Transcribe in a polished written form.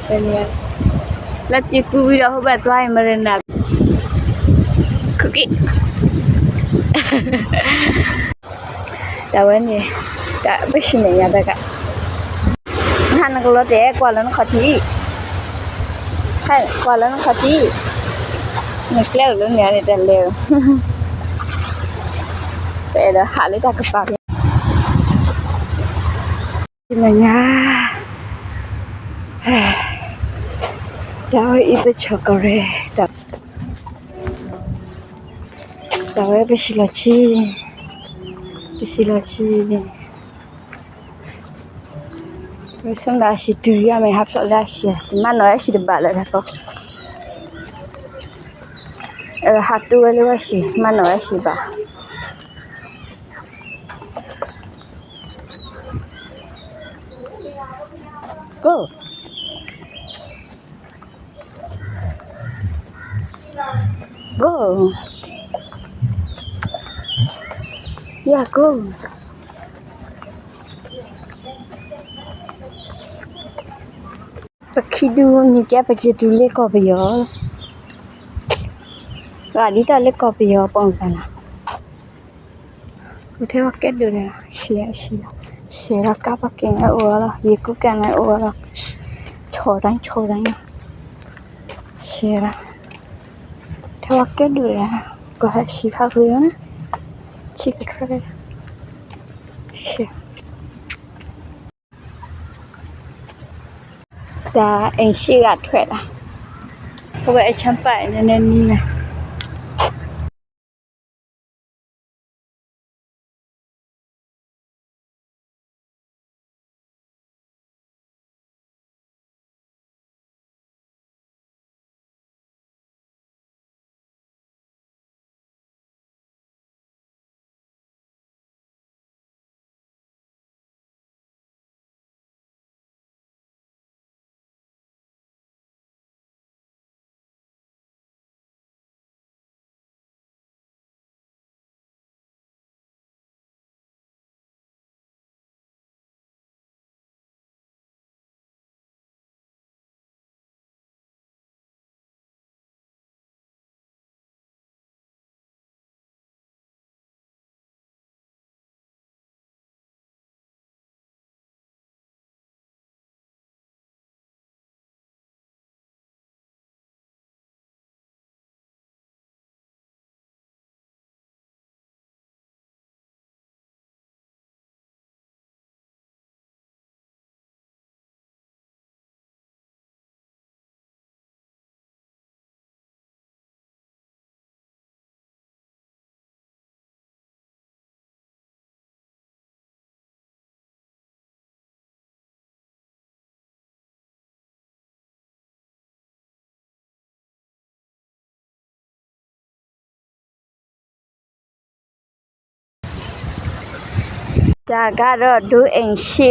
เป็นไงแล้วจีกูวิดีโอเขาแบบว่ามาเรียนแบบคุกกี้แต่ว่านี่จะไม่ใช่เนี่ยยังไงกันฮันก็รถเด็กกว่าแล้วน้องขอทีใช่กว่าแล้วน้องขอทีนึกเร็วเรื่องเนี้ยเนี่ยแต่เร็วแต่เดี๋ยวหาเลยจากกระเป๋าเป็นไงเนี่ยဒါဝိပချကရဲဒါဝိပရှိလာချီဝစံလာရှိတူရမယ်ဟပ်ဆောလာရှိမနော်ရှိတယ်ပါလာတော့ဟာတူဝဲလို့ရှိမနော်ရှိပါgo go yeah go Pakidu ni kya pakidu le ko biyo gadi ta le ko biyo pong san la uthe wa ket do la shi ra ka pa ken la o la ye ku kan la o la cho đánh shi ra theo wa ket do la ko ha shi pha hu yo na chi ka tra shiဒါအိမ်ရှိကထွက်လာဟိုဘက်အချမ်းပိုင်နည်းနည်းနီးလာဒါကတော့ဒူးအိမ်ရှိ